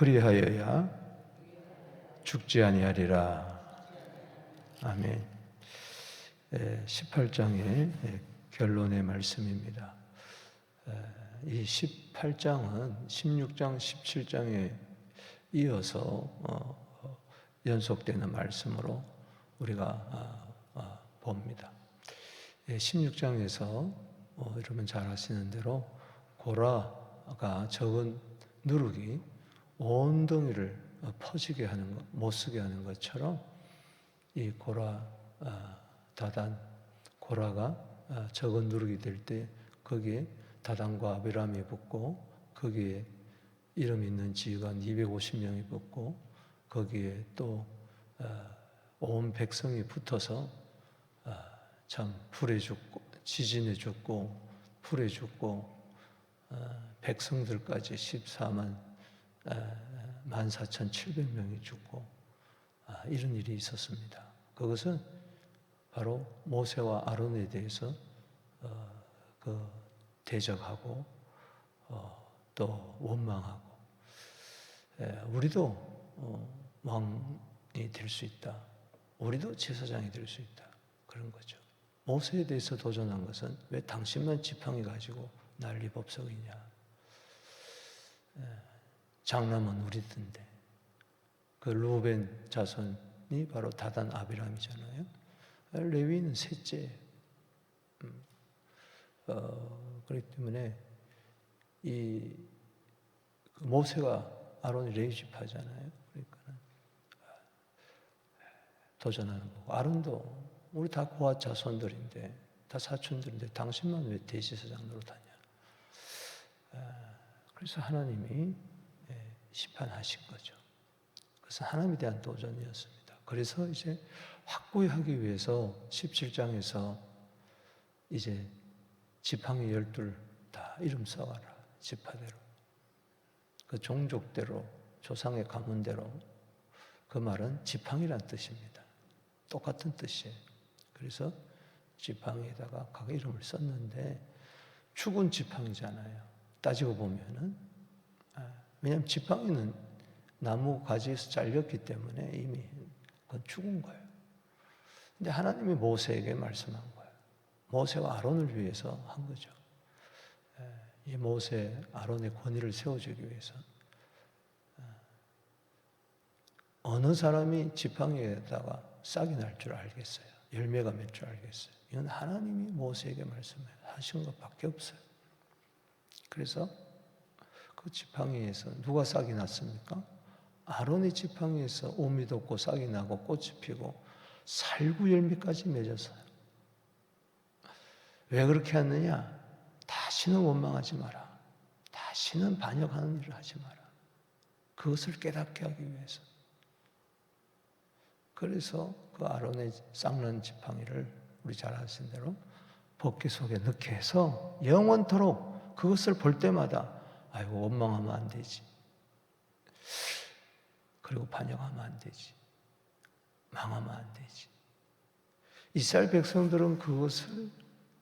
그리하여야 죽지 아니하리라. 아멘. 18장의 결론의 말씀입니다. 이 18장은 16장, 17장에 이어서 연속되는 말씀으로 우리가 봅니다. 16장에서 여러분 잘 아시는 대로 고라가 적은 누룩이 온덩이를 퍼지게 하는 것, 못 쓰게 하는 것처럼 이 고라가 적은 누룩이 될 때 거기에 다단과 아비람이 붙고 거기에 이름 있는 지휘관 250명이 붙고 거기에 또 온 백성이 붙어서 참 불에 죽고 지진에 죽고 불에 죽고 백성들까지 14,700명이 죽고 이런 일이 있었습니다. 그것은 바로 모세와 아론에 대해서 대적하고 또 원망하고 우리도 왕이 될 수 있다. 우리도 제사장이 될 수 있다. 그런 거죠. 모세에 대해서 도전한 것은 왜 당신만 지팡이 가지고 난리법석이냐. 장남은 우리던데. 그 루벤 자손이 바로 다단 아비람이잖아요. 레위는 셋째. 그렇기 때문에 이 모세가 아론이 레위 지파잖아요. 그러니까 도전하는 거고 아론도 우리 다 고앗 자손들인데 다 사촌들인데 당신만 왜 대제사장 노릇하냐. 그래서 하나님이 심판하신 거죠. 그래서 하나님에 대한 도전이었습니다. 그래서 이제 확고히 하기 위해서 17장에서 이제 지팡이 12 다 이름 써가라. 지파대로. 그 종족대로, 조상의 가문대로. 그 말은 지팡이란 뜻입니다. 똑같은 뜻이에요. 그래서 지팡이에다가 각 이름을 썼는데 죽은 지팡이잖아요. 따지고 보면은. 왜냐하면 지팡이는 나무 가지에서 잘렸기 때문에 이미 그건 죽은 거예요. 근데 하나님이 모세에게 말씀한 거예요. 모세와 아론을 위해서 한 거죠. 이 모세, 아론의 권위를 세워주기 위해서. 어느 사람이 지팡이에다가 싹이 날 줄 알겠어요? 열매가 맺을 줄 알겠어요? 이건 하나님이 모세에게 말씀하신 것밖에 없어요. 그래서 그 지팡이에서 누가 싹이 났습니까? 아론의 지팡이에서 오미 돋고 싹이 나고 꽃이 피고 살구 열매까지 맺었어요. 왜 그렇게 했느냐? 다시는 원망하지 마라. 다시는 반역하는 일을 하지 마라. 그것을 깨닫게 하기 위해서. 그래서 그 아론의 쌍난 지팡이를 우리 잘 아시는 대로 법궤 속에 넣게 해서 영원토록 그것을 볼 때마다 아이고 원망하면 안 되지. 그리고 반역하면 안 되지. 망하면 안 되지. 이스라엘 백성들은 그것을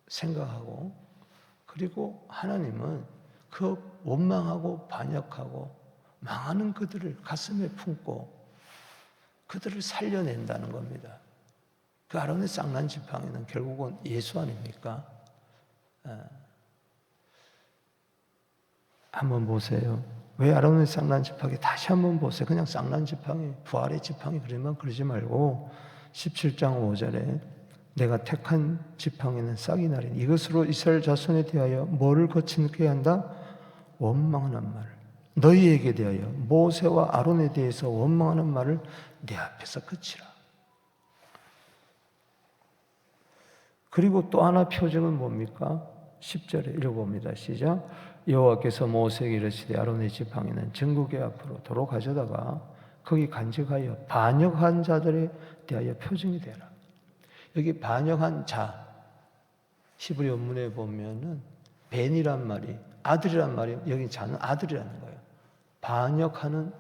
생각하고 그리고 하나님은 그 원망하고 반역하고 망하는 그들을 가슴에 품고 그들을 살려낸다는 겁니다. 그 아론의 쌍난 지팡이는 결국은 예수 아닙니까? 한번 보세요. 왜 아론의 쌍난 지팡이? 다시 한번 보세요. 그냥 쌍난 지팡이, 부활의 지팡이 그러지 말고 17장 5절에 내가 택한 지팡이는 싹이 나리니 이것으로 이스라엘 자손에 대하여 뭐를 거치게 한다? 원망하는 말을. 너희에게 대하여 모세와 아론에 대해서 원망하는 말을 내 앞에서 그치라. 그리고 또 하나 표적은 뭡니까? 10절에 읽어봅니다. 시작. 여호와께서 모세에게 이르시되 아론의 지팡이는 전국의 앞으로 도로 가져다가 거기 간직하여 반역한 자들에 대하여 표징이 되라. 여기 반역한 자, 히브리 원문에 보면은 벤이란 말이 아들이란 말이 여기 자는 아들이라는 거예요. 반역하는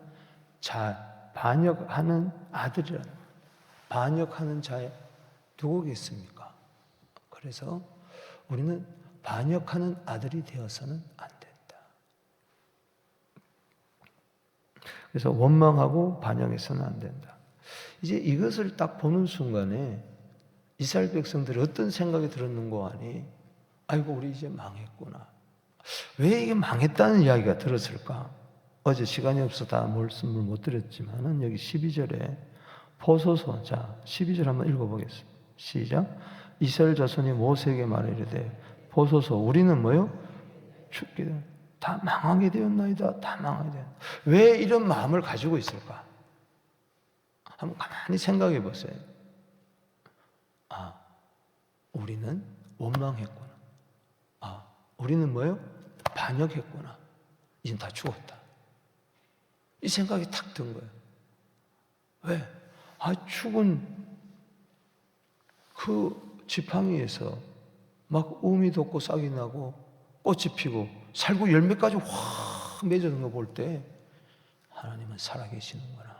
자, 반역하는 아들이라는 거예요. 반역하는 자에 누구겠습니까? 그래서 우리는 반역하는 아들이 되어서는 안 된다. 그래서 원망하고 반역해서는 안 된다. 이제 이것을 딱 보는 순간에 이스라엘 백성들이 어떤 생각이 들었는고 하니, 아이고 우리 이제 망했구나. 왜 이게 망했다는 이야기가 들었을까? 어제 시간이 없어 다 말씀을 못 드렸지만은 여기 12절에 보소서, 자 12절 한번 읽어보겠습니다. 시작. 이스라엘 자손이 모세에게 말하이르되 보소서, 우리는 뭐요? 죽게 된, 다 망하게 되었나이다. 다 망하게 되었나이다. 왜 이런 마음을 가지고 있을까? 한번 가만히 생각해 보세요. 아, 우리는 원망했구나. 아, 우리는 뭐요? 반역했구나. 이젠 다 죽었다. 이 생각이 탁 든 거예요. 왜? 아, 죽은 그 지팡이에서 막 우미 돋고 싹이 나고 꽃이 피고 살구 열매까지 확 맺어진 거 볼 때 하나님은 살아계시는구나.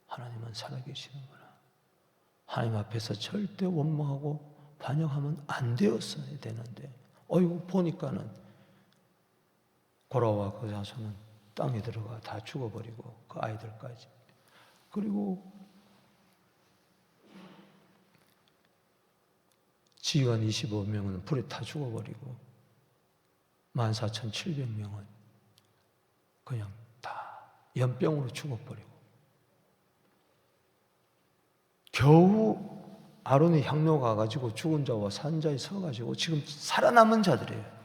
하나님은 살아계시는구나. 하나님 앞에서 절대 원망하고 반역하면 안 되었어야 되는데, 어이구 보니까는 고라와 그 자손은 땅에 들어가 다 죽어버리고 그 아이들까지. 그리고 지휘관 25명은 불에 타 죽어버리고 14,700명은 그냥 다 연병으로 죽어버리고, 겨우 아론이 향로 가가지고 죽은 자와 산 자에 서가지고 지금 살아남은 자들이에요.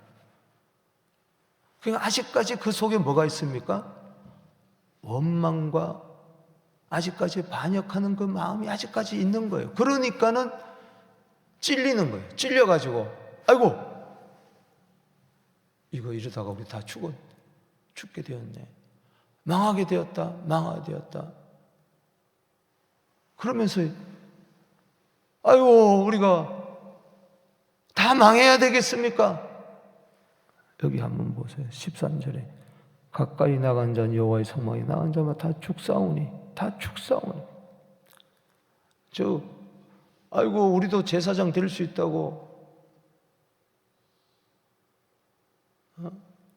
그러니까 아직까지 그 속에 뭐가 있습니까? 원망과 아직까지 반역하는 그 마음이 아직까지 있는 거예요. 그러니까는 찔리는 거예요. 찔려가지고 아이고 이거 이러다가 우리 다 죽게 되었네. 망하게 되었다. 그러면서 아이고 우리가 다 망해야 되겠습니까? 여기 한번 보세요. 13절에 가까이 나간 자는 여호와의 성막에 나간 자마다 다 죽사오니. 아이고 우리도 제사장 될 수 있다고,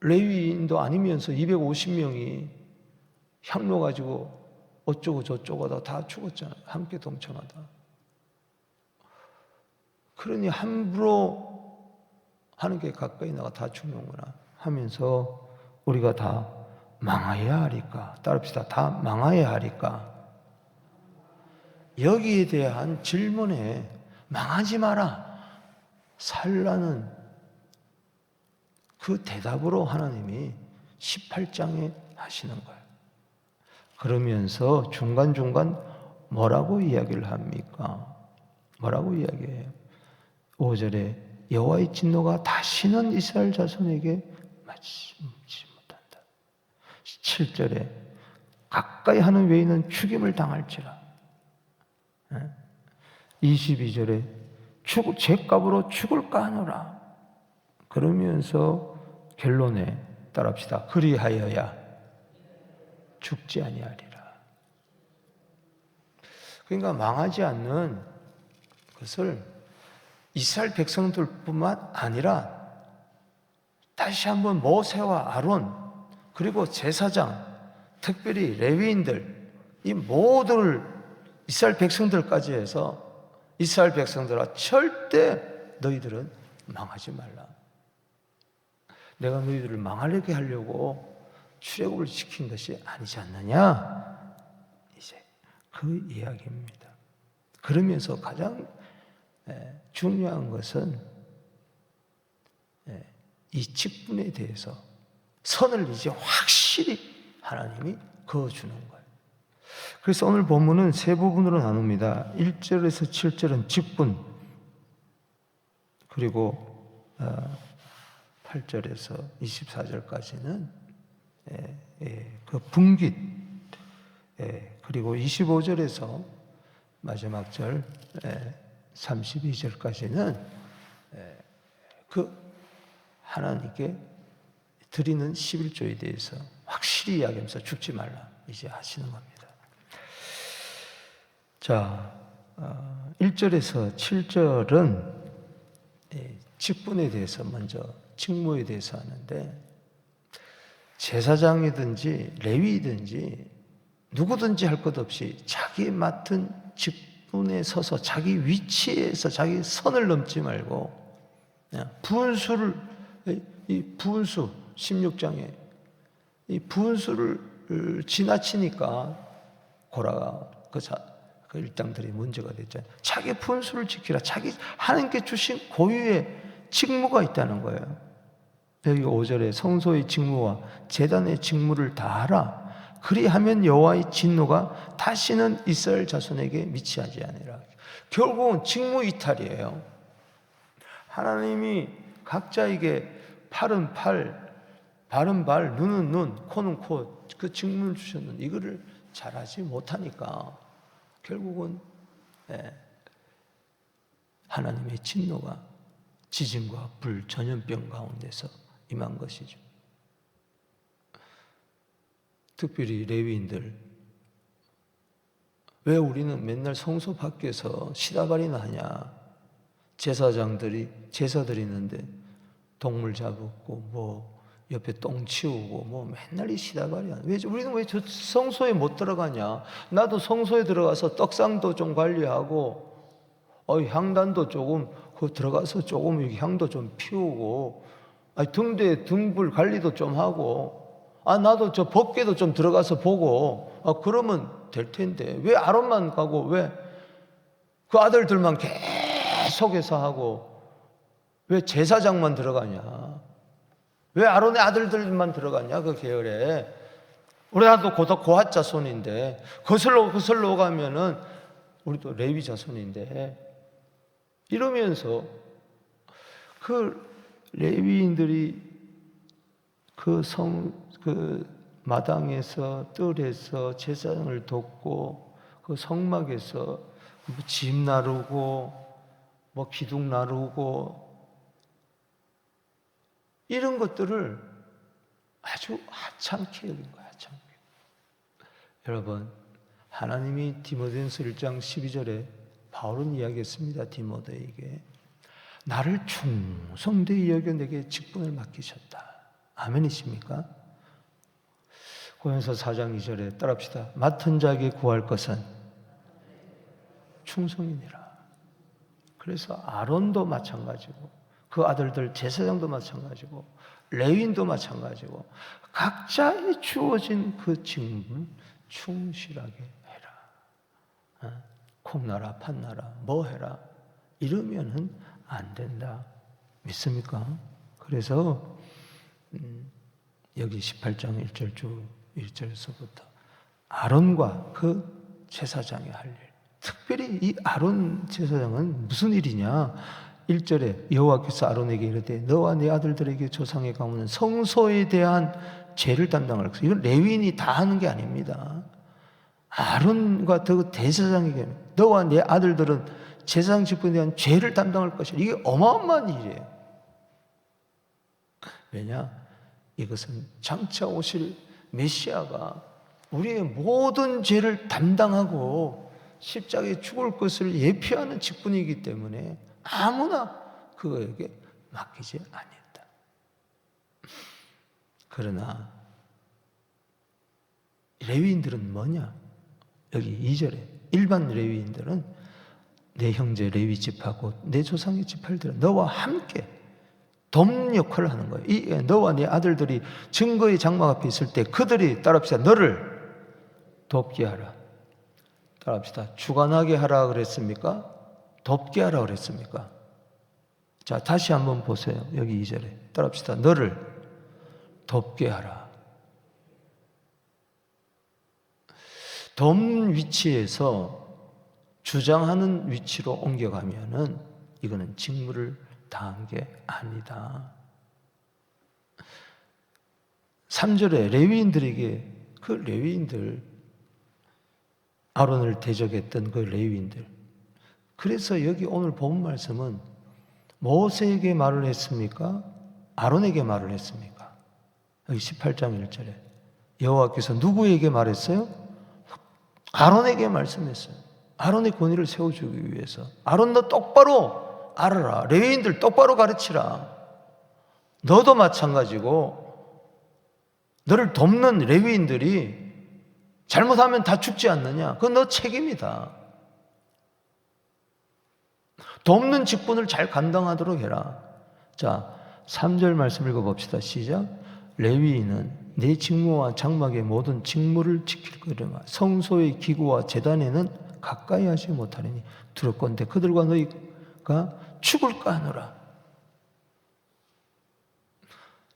레위인도 아니면서 250명이 향로 가지고 어쩌고 저쩌고 하다 다 죽었잖아요. 함께 동참하다. 그러니 함부로 하는 게 가까이 나가 다 죽는구나 하면서 우리가 다 망해야 하리까? 따릅시다. 다 망해야 하리까? 여기에 대한 질문에 망하지 마라, 살라는 그 대답으로 하나님이 18장에 하시는 거예요. 그러면서 중간중간 뭐라고 이야기를 합니까? 뭐라고 이야기해요? 5절에 여호와의 진노가 다시는 이스라엘 자손에게 맞지 못한다. 7절에 가까이 하는 외에는 죽임을 당할지라. 22절에 죄값으로 죽을까 하노라. 그러면서 결론에 따릅시다. 그리하여야 죽지 아니하리라. 그러니까 망하지 않는 것을 이스라엘 백성들뿐만 아니라 다시 한번 모세와 아론, 그리고 제사장, 특별히 레위인들, 이 모든 이스라엘 백성들까지 해서 이스라엘 백성들아, 절대 너희들은 망하지 말라. 내가 너희들을 망하게 하려고 출애굽을 시킨 것이 아니지 않느냐? 이제 그 이야기입니다. 그러면서 가장 중요한 것은 이 직분에 대해서 선을 이제 확실히 하나님이 그어주는 거예요. 그래서 오늘 본문은 세 부분으로 나눕니다. 1절에서 7절은 직분, 그리고 8절에서 24절까지는 그 분깃, 그리고 25절에서 마지막 절 32절까지는 그 하나님께 드리는 11조에 대해서 확실히 이야기하면서 죽지 말라 이제 하시는 겁니다. 자, 1절에서 7절은 직분에 대해서 먼저, 직무에 대해서 하는데, 제사장이든지 레위이든지 누구든지 할 것 없이 자기 맡은 직분에 서서 자기 위치에서 자기 선을 넘지 말고 분수를, 이 분수 16장에 이 분수를 지나치니까 고라가 그 일당들이 문제가 됐잖아요. 자기 분수를 지키라. 자기 하나님께 주신 고유의 직무가 있다는 거예요. 여기 5절에 성소의 직무와 제단의 직무를 다하라. 그리하면 여호와의 진노가 다시는 이스라엘 자손에게 미치하지 아니라. 결국은 직무 이탈이에요. 하나님이 각자에게 팔은 팔, 발은 발, 눈은 눈, 코는 코, 그 직무를 주셨는데 이거를 잘하지 못하니까 결국은 하나님의 진노가 지진과 불, 전염병 가운데서 임한 것이죠. 특별히 레위인들, 왜 우리는 맨날 성소 밖에서 시다발이나 하냐? 제사장들이 제사 드리는데 동물 잡고 뭐 옆에 똥 치우고 뭐 맨날 이 시다발이야. 왜 우리는 왜 저 성소에 못 들어가냐? 나도 성소에 들어가서 떡상도 좀 관리하고 향단도 조금 들어가서 조금 향도 좀 피우고 등대 등불 관리도 좀 하고 나도 저 법궤도 좀 들어가서 보고 그러면 될 텐데 왜 아론만 가고 왜 그 아들들만 계속해서 하고 왜 제사장만 들어가냐? 왜 아론의 아들들만 들어가냐? 그 계열에 우리나라도 고핫 자손인데 거슬러 가면은 우리도 레위 자손인데 이러면서 그 레위인들이 그 마당에서 뜰에서 제사장을 돕고 그 성막에서 집 나르고 뭐 기둥 나르고 이런 것들을 아주 하찮게 여긴 거야. 하찮게. 여러분, 하나님이 디모데전서 1장 12절에 바울은 이야기했습니다. 디모데에게 나를 충성되이 여겨 내게 직분을 맡기셨다. 아멘이십니까? 고린도서 4장 2절에 따라합시다. 맡은 자에게 구할 것은 충성이니라. 그래서 아론도 마찬가지고 그 아들들 제사장도 마찬가지고 레위인도 마찬가지고 각자에 주어진 그 직분을 충실하게 해라. 콩나라 팥나라 뭐 해라 이러면은 안 된다. 믿습니까? 그래서 여기 18장 1절 주 1절에서부터 아론과 그 제사장이 할 일, 특별히 이 아론 제사장은 무슨 일이냐? 1절에 여호와께서 아론에게 이르되 너와 네 아들들에게 조상의 가문은 성소에 대한 죄를 담당할 것이다. 이건 레위인이 다 하는 게 아닙니다. 아론과 그 대제사장에게 너와 네 아들들은 제사장 직분에 대한 죄를 담당할 것이다. 이게 어마어마한 일이에요. 왜냐? 이것은 장차 오실 메시아가 우리의 모든 죄를 담당하고 십자가에 죽을 것을 예표하는 직분이기 때문에 아무나 그거에게 맡기지 아니했다. 그러나 레위인들은 뭐냐? 여기 2절에 일반 레위인들은 내 형제 레위 집하고 내 조상의 지파들은 너와 함께 돕는 역할을 하는 거예요. 이 너와 네 아들들이 증거의 장막 앞에 있을 때 그들이 따라합시다. 너를 돕게 하라. 따라합시다. 주관하게 하라 그랬습니까? 돕게 하라 그랬습니까? 자, 다시 한번 보세요. 여기 2절에 따라합시다. 너를 돕게 하라. 돕는 위치에서 주장하는 위치로 옮겨가면은 이거는 직무를 다한 게 아니다. 3절에 레위인들에게 그 레위인들 아론을 대적했던 그 레위인들, 그래서 여기 오늘 본 말씀은 모세에게 말을 했습니까? 아론에게 말을 했습니까? 여기 18장 1절에 여호와께서 누구에게 말했어요? 아론에게 말씀했어요. 아론의 권위를 세워주기 위해서. 아론 너 똑바로 알아라. 레위인들 똑바로 가르치라. 너도 마찬가지고 너를 돕는 레위인들이 잘못하면 다 죽지 않느냐? 그건 너 책임이다. 돕는 직분을 잘 감당하도록 해라. 자, 3절 말씀 읽어봅시다. 시작. 레위인은 내 직무와 장막의 모든 직무를 지킬 거려마. 성소의 기구와 제단에는 가까이 하지 못하리니 두렵건대 그들과 너희가 죽을까 하노라.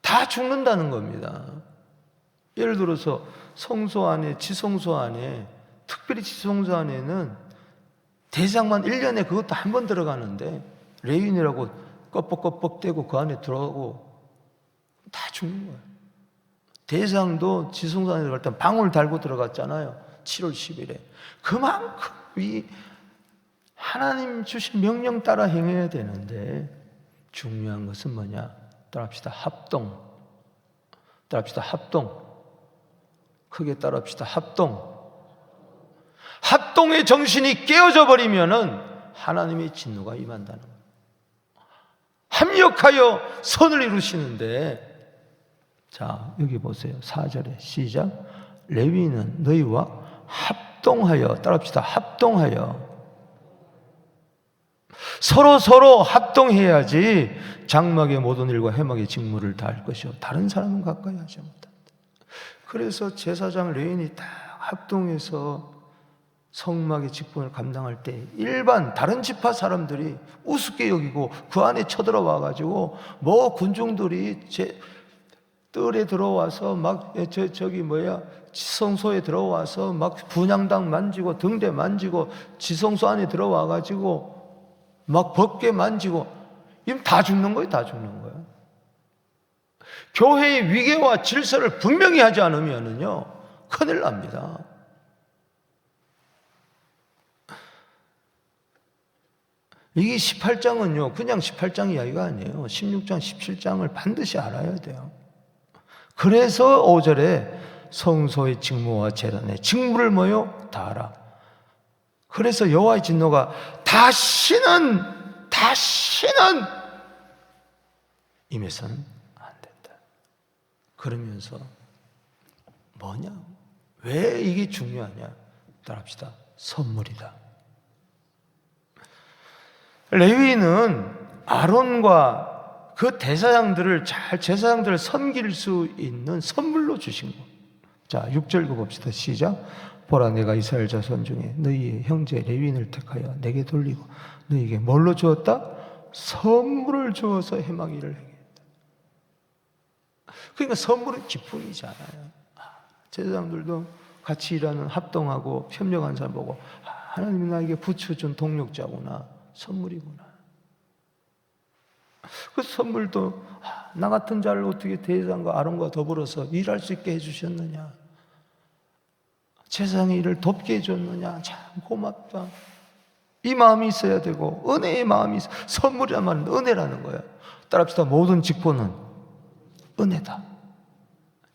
다 죽는다는 겁니다. 예를 들어서 성소 안에, 지성소 안에, 특별히 지성소 안에는 대장만 1년에 그것도 한 번 들어가는데 레위인이라고 껍벅껍벅대고 그 안에 들어가고 다 죽는 거예요. 대장도 지성소 안에 들어갈 때 방울 달고 들어갔잖아요. 7월 10일에. 그만큼 이 하나님 주신 명령 따라 행해야 되는데 중요한 것은 뭐냐? 따라합시다. 합동. 따라합시다. 합동. 크게 따라합시다. 합동. 합동의 정신이 깨어져 버리면은 하나님의 진노가 임한다는 거예요. 합력하여 선을 이루시는데, 자, 여기 보세요. 4절에 시작. 레위인은 너희와 합동하여, 따라합시다. 합동하여. 서로 합동해야지 장막의 모든 일과 해막의 직무를 다 할 것이요. 다른 사람은 가까이 하지 못한다. 그래서 제사장 레위인이 다 합동해서 성막의 직분을 감당할 때 일반 다른 지파 사람들이 우습게 여기고 그 안에 쳐들어와 가지고 뭐 군중들이 제 뜰에 들어와서 막 지성소에 들어와서 막 분향당 만지고 등대 만지고 지성소 안에 들어와 가지고 막 법궤 만지고 이건 다 죽는 거예요. 다 죽는 거예요. 교회의 위계와 질서를 분명히 하지 않으면은요 큰일 납니다. 이게 18장은요 그냥 18장 이야기가 아니에요. 16장 17장을 반드시 알아야 돼요. 그래서 5절에 성소의 직무와 제단의 직무를 뭐요? 다하라. 그래서 여호와의 진노가 다시는 임해서는 안 된다. 그러면서 뭐냐? 왜 이게 중요하냐? 따라합시다. 선물이다. 레위인은 아론과 그 제사장들을 섬길 수 있는 선물로 주신 거. 자, 6절 읽어봅시다. 시작. 보라, 내가 이스라엘 자손 중에 너희의 형제 레위인을 택하여 내게 돌리고 너희에게 뭘로 주었다? 선물을 주어서 해막 일을 행했다. 그러니까 선물은 기쁨이잖아요. 제사장들도 같이 일하는 합동하고 협력하는 사람 보고 하나님이 나에게 붙여준 동력자구나, 선물이구나. 그 선물도 나 같은 자를 어떻게 대장과 아론과 더불어서 일할 수 있게 해주셨느냐, 제사장의 일을 돕게 해줬느냐, 참 고맙다. 이 마음이 있어야 되고 은혜의 마음이 있어. 선물이란 말은 은혜라는 거예요. 따라합시다. 모든 직분은 은혜다.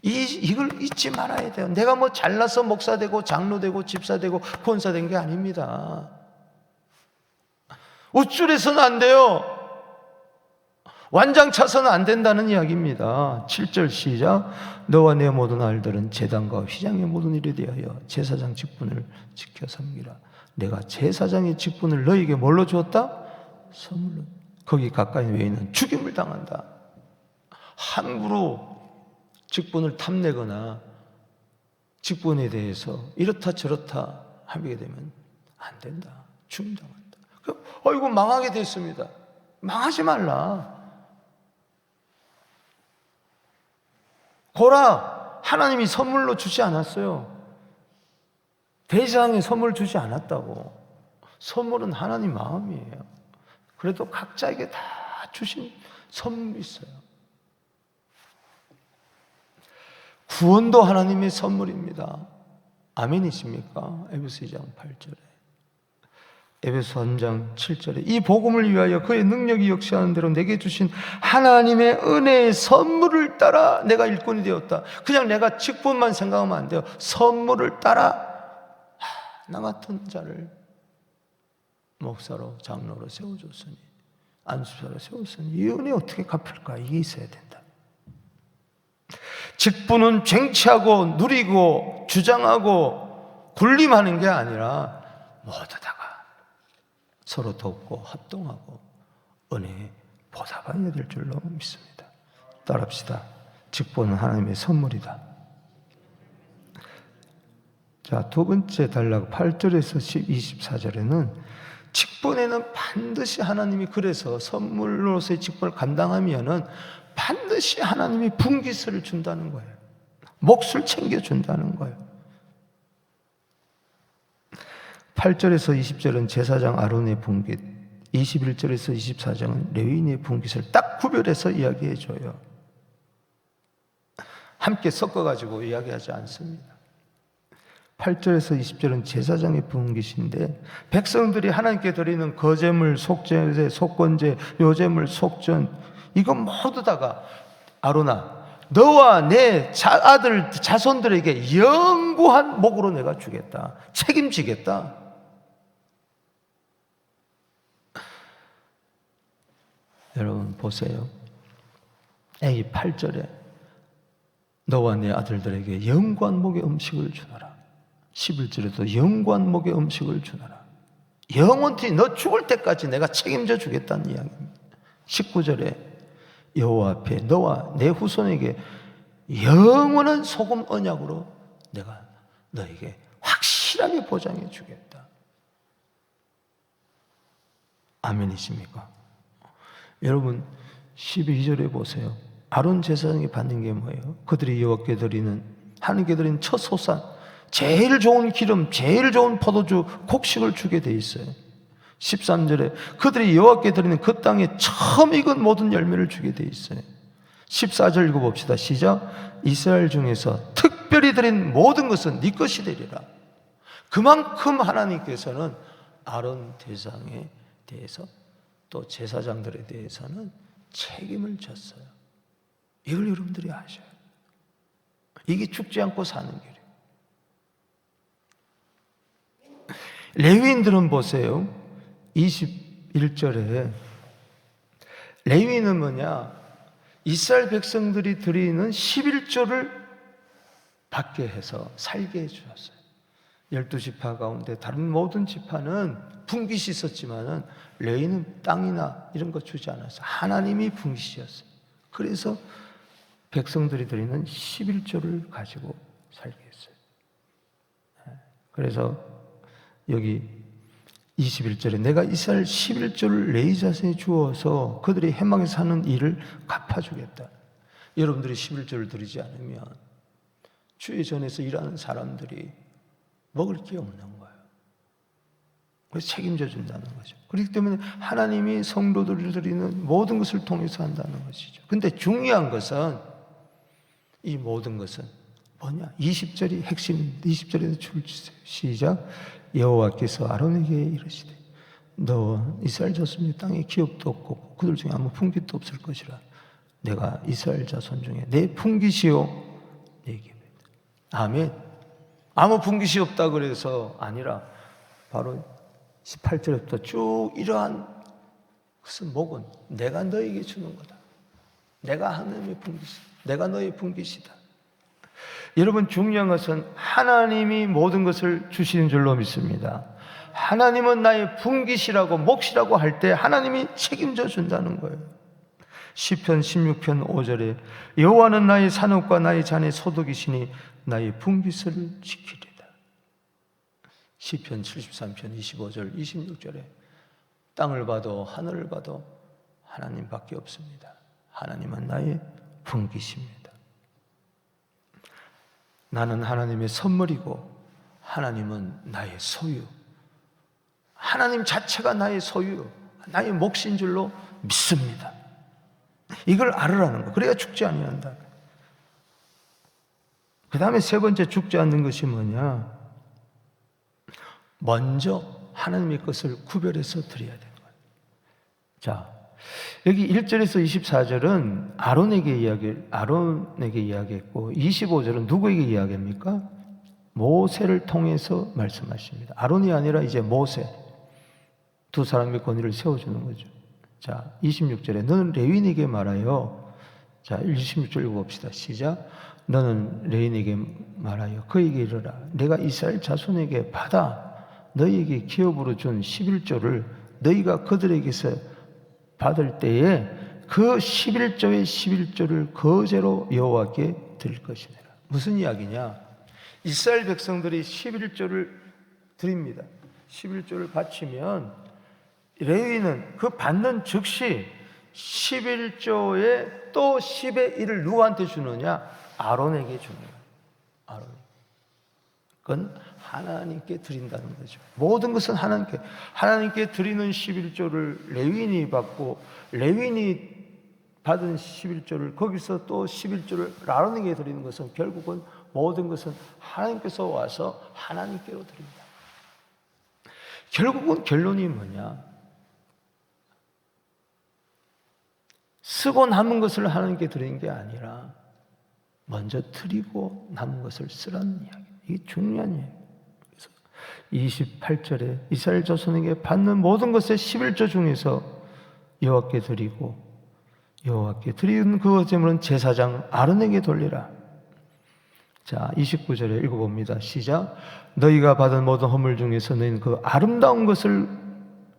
이걸 잊지 말아야 돼요. 내가 뭐 잘나서 목사 되고 장로 되고 집사 되고 권사 된 게 아닙니다. 우쭐해서는 안 돼요. 완장 차서는 안 된다는 이야기입니다. 7절 시작. 너와 내 모든 아들들은 제단과 휘장의 모든 일에 대하여 제사장 직분을 지켜 섬기라. 내가 제사장의 직분을 너에게 뭘로 주었다? 선물로. 거기 가까이 외에는 죽임을 당한다. 함부로 직분을 탐내거나 직분에 대해서 이렇다 저렇다 하게 되면 안 된다. 죽임당한다. 어이구 망하게 됐습니다. 망하지 말라. 고라, 하나님이 선물로 주지 않았어요. 대장에 선물 주지 않았다고. 선물은 하나님 마음이에요. 그래도 각자에게 다 주신 선물이 있어요. 구원도 하나님의 선물입니다. 아멘이십니까? 에베소 2장 8절에, 에베소 3장 7절에 이 복음을 위하여 그의 능력이 역사하는 대로 내게 주신 하나님의 은혜의 선물을 따라 내가 일꾼이 되었다. 그냥 내가 직분만 생각하면 안 돼요. 선물을 따라 나 같은 자를 목사로 장로로 세워줬으니, 안수사로 세웠으니 이 은혜 어떻게 갚을까? 이게 있어야 된다. 직분은 쟁취하고 누리고 주장하고 군림하는 게 아니라 모두 다가 서로 돕고 합동하고 은혜에 보답하여야 될 줄로 믿습니다. 따라합시다. 직분은 하나님의 선물이다. 자, 두 번째 단락 8절에서 24절에는 직분에는 반드시 하나님이, 그래서 선물로서의 직분을 감당하면은 반드시 하나님이 분깃을 준다는 거예요. 몫을 챙겨준다는 거예요. 8절에서 20절은 제사장 아론의 분깃, 21절에서 24절은 레위인의 분깃을 딱 구별해서 이야기해 줘요. 함께 섞어가지고 이야기하지 않습니다. 8절에서 20절은 제사장의 분깃인데, 백성들이 하나님께 드리는 거제물, 속제제, 속건제, 요제물, 속전, 이거 모두 다가 아론아, 너와 내 아들 자손들에게 영구한 목으로 내가 주겠다, 책임지겠다. 여러분 보세요. 이 8절에 너와 내 아들들에게 영구한 목의 음식을 주너라. 11절에도 영구한 목의 음식을 주너라. 영원히 너 죽을 때까지 내가 책임져 주겠다는 이야기입니다. 19절에 여호와 앞에 너와 내 후손에게 영원한 소금 언약으로 내가 너에게 확실하게 보장해 주겠다. 아멘이십니까? 여러분 12절에 보세요. 아론 제사장이 받는 게 뭐예요? 그들이 여호와께 드리는, 하나님께 드리는 첫 소산, 제일 좋은 기름, 제일 좋은 포도주, 곡식을 주게 돼 있어요. 13절에 그들이 여호와께 드리는 그 땅에 처음 익은 모든 열매를 주게 돼 있어요. 14절 읽어봅시다. 시작. 이스라엘 중에서 특별히 드린 모든 것은 네 것이 되리라. 그만큼 하나님께서는 아론 대상에 대해서 또 제사장들에 대해서는 책임을 졌어요. 이걸 여러분들이 아셔요. 이게 죽지 않고 사는 길이에요. 레위인들은 보세요. 21절에 레위인은 뭐냐? 이스라엘 백성들이 드리는 11조를 받게 해서 살게 해주셨어요. 12지파 가운데 다른 모든 지파는 분깃이 있었지만은 레위인은 땅이나 이런 거 주지 않았어요. 하나님이 분깃이었어요. 그래서 백성들이 드리는 11조를 가지고 살게 했어요. 그래서 여기 21절에 내가 이스라엘 11조를 레위 자손에 주어서 그들이 해망에서 하는 일을 갚아주겠다. 여러분들이 11조를 드리지 않으면 주의 전에서 일하는 사람들이 먹을 게 없는 거예요. 그래서 책임져 준다는 거죠. 그렇기 때문에 하나님이 성도들을 드리는 모든 것을 통해서 한다는 것이죠. 근데 중요한 것은, 이 모든 것은 뭐냐? 20절이 핵심입니다. 20절에서 줄 주세요. 시작. 여호와께서 아론에게 이르시되 너 이스라엘 자손의 땅에 기업도 없고 그들 중에 아무 분깃도 없을 것이라. 내가 이스라엘 자손 중에 내 분깃이요 내게. 아멘. 아무 분깃이 없다 그래서 아니라 바로 18절부터 쭉 이러한 것은 목은 내가 너에게 주는 거다. 내가 하나님의 분깃이다. 내가 너의 분깃이다. 여러분 중요한 것은 하나님이 모든 것을 주시는 줄로 믿습니다. 하나님은 나의 분깃이라고 몫이라고 할 때 하나님이 책임져 준다는 거예요. 시편 16편 5절에 여호와는 나의 산업과 나의 잔의 소득이시니 나의 분깃을 지키리다. 시편 73편 25절 26절에 땅을 봐도 하늘을 봐도 하나님밖에 없습니다. 하나님은 나의 분깃입니다. 나는 하나님의 선물이고 하나님은 나의 소유, 하나님 자체가 나의 소유, 나의 몫인 줄로 믿습니다. 이걸 알으라는 거. 그래야 죽지 아니한다. 그 다음에 세 번째 죽지 않는 것이 뭐냐? 먼저 하나님의 것을 구별해서 드려야 되는 거예요. 자, 여기 1절에서 24절은 아론에게 이야기했고 25절은 누구에게 이야기합니까? 모세를 통해서 말씀하십니다. 아론이 아니라 이제 모세, 두 사람의 권위를 세워주는 거죠. 자, 26절에 너는 레위인에게 말하여 자, 16절 읽어봅시다. 시작. 너는 레인에게 말하여 그에게 이르라. 내가 이스라엘 자손에게 받아 너희에게 기업으로 준 11조를 너희가 그들에게서 받을 때에 그 11조의 11조를 거제로 여호와께 드릴 것이니라. 무슨 이야기냐? 이스라엘 백성들이 11조를 드립니다. 11조를 바치면 레위는 그 받는 즉시 11조의 또 10의 1을 누구한테 주느냐? 아론에게 주는 거예요. 아론. 그건 하나님께 드린다는 거죠. 모든 것은 하나님께 드리는 11조를 레위인이 받고 레위인이 받은 11조를 거기서 또 11조를 아론에게 드리는 것은 결국은 모든 것은 하나님께서 와서 하나님께로 드립니다. 결국은 결론이 뭐냐? 쓰고 남은 것을 하나님께 드리는 게 아니라 먼저 드리고 남은 것을 쓰라는 이야기. 이게 중요한 이야기예요. 그래서 28절에 이스라엘 자손에게 받는 모든 것의 11조 중에서 여호와께 드리고 여호와께 드리는 그 제물은 제사장 아론에게 돌리라. 자, 29절에 읽어봅니다. 시작. 너희가 받은 모든 헌물 중에서 너희는 그 아름다운 것을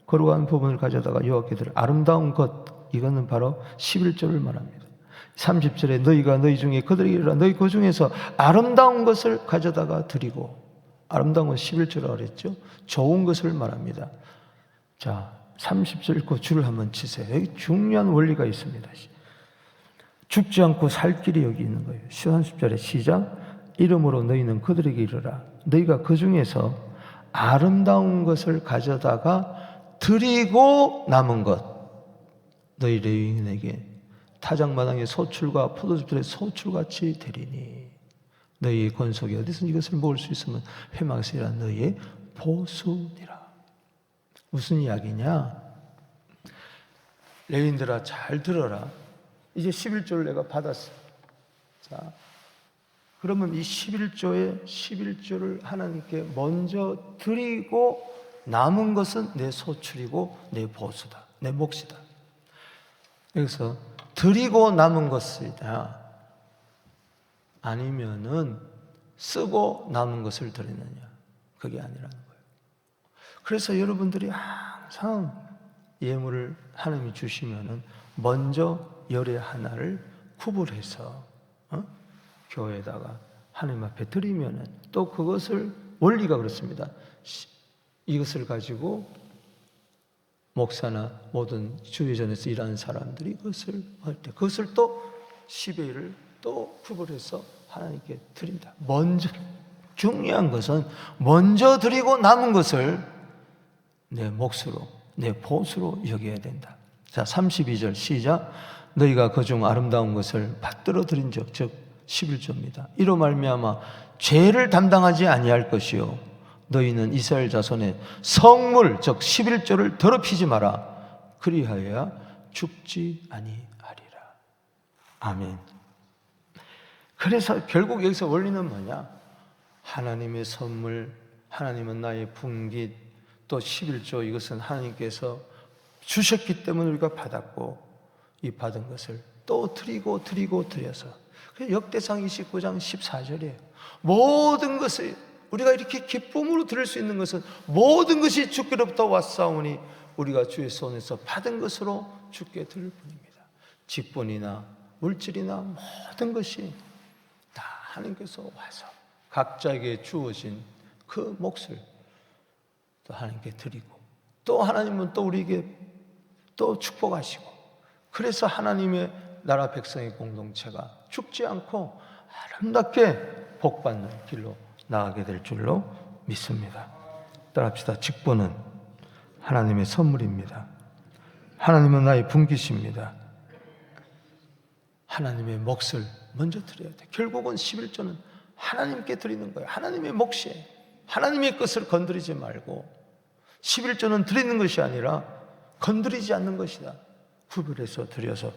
거룩한 부분을 가져다가 여호와께 드리라. 아름다운 것, 이거는 바로 11조를 말합니다. 30절에 너희가 너희 중에 그들에게 이르라. 너희 그 중에서 아름다운 것을 가져다가 드리고, 아름다운 건 11조라고 그랬죠. 좋은 것을 말합니다. 자, 30절 읽고 줄을 한번 치세요. 여기 중요한 원리가 있습니다. 죽지 않고 살 길이 여기 있는 거예요. 30절에 시작. 이름으로 너희는 그들에게 이르라. 너희가 그 중에서 아름다운 것을 가져다가 드리고 남은 것, 너희 레위인에게 타작마당의 소출과 포도즙들의 소출같이 되리니 너희의 권속이 어디서 이것을 먹을 수 있으면 회막에서 일한 너희의 보수니라. 무슨 이야기냐? 레위인들아 잘 들어라. 이제 11조를 내가 받았어. 자, 그러면 이 11조를 하나님께 먼저 드리고 남은 것은 내 소출이고 내 보수다. 내 몫이다. 여기서 드리고 남은 것이다. 아니면은 쓰고 남은 것을 드리느냐. 그게 아니라는 거예요. 그래서 여러분들이 항상 예물을 하나님이 주시면은 먼저 열의 하나를 구분해서 교회에다가 하나님 앞에 드리면은 또 그것을 원리가 그렇습니다. 이것을 가지고 목사나 모든 주의전에서 일하는 사람들이 그것을 할 때 그것을 또 10의 1을 또 구분해서 하나님께 드린다. 먼저 중요한 것은 먼저 드리고 남은 것을 내 몫으로 내 보수로 여겨야 된다. 자, 32절 시작. 너희가 그중 아름다운 것을 받들어 드린 즉 11조입니다. 이로 말미암아 죄를 담당하지 아니할 것이요 너희는 이스라엘 자손의 성물 즉 11조를 더럽히지 마라. 그리하여야 죽지 아니하리라. 아멘. 그래서 결국 여기서 원리는 뭐냐? 하나님의 선물, 하나님은 나의 분깃, 또 11조 이것은 하나님께서 주셨기 때문에 우리가 받았고 이 받은 것을 또 드려서 역대상 29장 14절이에요. 모든 것을 우리가 이렇게 기쁨으로 드릴 수 있는 것은 모든 것이 주께로부터 왔사오니 우리가 주의 손에서 받은 것으로 주께 드릴 뿐입니다. 직분이나 물질이나 모든 것이 다 하나님께서 와서 각자에게 주어진 그 몫을 또 하나님께 드리고 또 하나님은 또 우리에게 또 축복하시고 그래서 하나님의 나라 백성의 공동체가 죽지 않고 아름답게 복받는 길로 나가게 될 줄로 믿습니다. 따라합시다. 직분은 하나님의 선물입니다. 하나님은 나의 분깃입니다. 하나님의 몫을 먼저 드려야 돼. 결국은 11조는 하나님께 드리는 거예요. 하나님의 몫이에요. 하나님의 것을 건드리지 말고 11조는 드리는 것이 아니라 건드리지 않는 것이다. 구별해서 드려서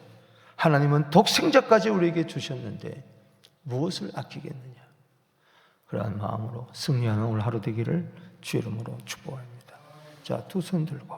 하나님은 독생자까지 우리에게 주셨는데 무엇을 아끼겠느냐. 그러한 마음으로 승리하는 오늘 하루 되기를 주의 이름으로 축복합니다. 자, 두 손 들고